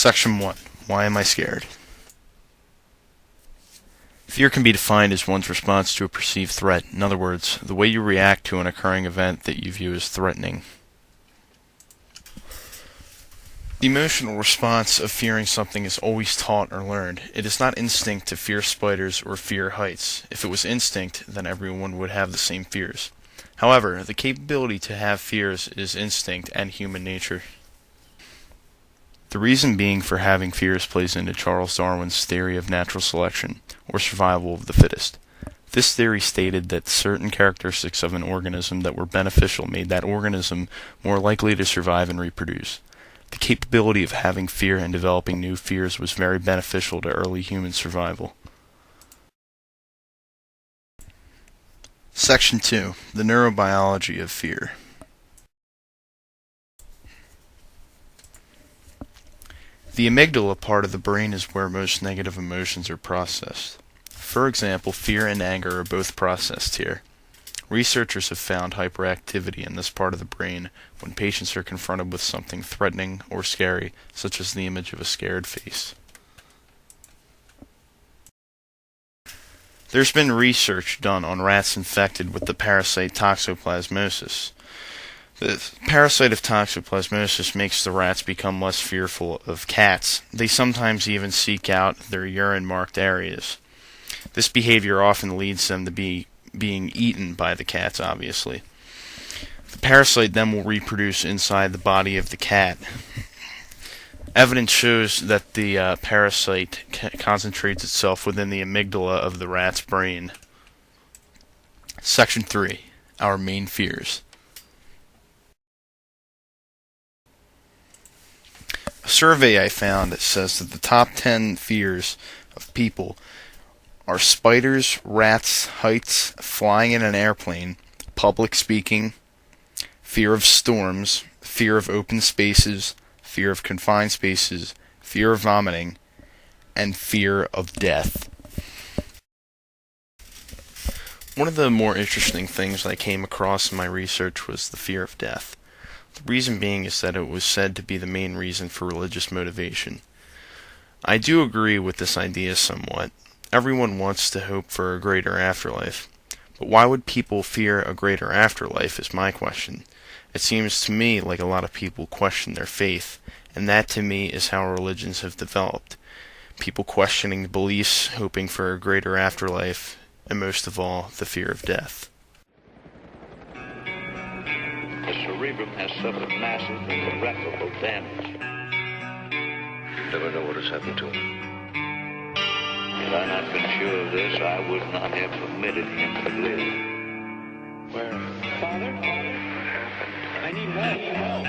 Section 1. Why am I scared? Fear can be defined as one's response to a perceived threat. In other words, the way you react to an occurring event that you view as threatening. The emotional response of fearing something is always taught or learned. It is not instinct to fear spiders or fear heights. If it was instinct, then everyone would have the same fears. However, the capability to have fears is instinct and human nature. The reason being for having fears plays into Charles Darwin's theory of natural selection, or survival of the fittest. This theory stated that certain characteristics of an organism that were beneficial made that organism more likely to survive and reproduce. The capability of having fear and developing new fears was very beneficial to early human survival. Section 2. The neurobiology of fear. The amygdala part of the brain is where most negative emotions are processed. For example, fear and anger are both processed here. Researchers have found hyperactivity in this part of the brain when patients are confronted with something threatening or scary, such as the image of a scared face. There's been research done on rats infected with the parasite toxoplasmosis. The parasite of toxoplasmosis makes the rats become less fearful of cats. They sometimes even seek out their urine-marked areas. This behavior often leads them to being eaten by the cats, obviously. The parasite then will reproduce inside the body of the cat. Evidence shows that the parasite concentrates itself within the amygdala of the rat's brain. Section 3. Our main fears. A survey I found says that the top 10 fears of people are spiders, rats, heights, flying in an airplane, public speaking, fear of storms, fear of open spaces, fear of confined spaces, fear of vomiting, and fear of death. One of the more interesting things I came across in my research was the fear of death. The reason being is that it was said to be the main reason for religious motivation. I do agree with this idea somewhat. Everyone wants to hope for a greater afterlife. But why would people fear a greater afterlife is my question. It seems to me like a lot of people question their faith, and that to me is how religions have developed. People questioning beliefs, hoping for a greater afterlife, and most of all, the fear of death. The cerebrum has suffered massive and irreparable damage. You never know what has happened to him. Had I not been sure of this, I would not have permitted him to live. Where? Father? I need help.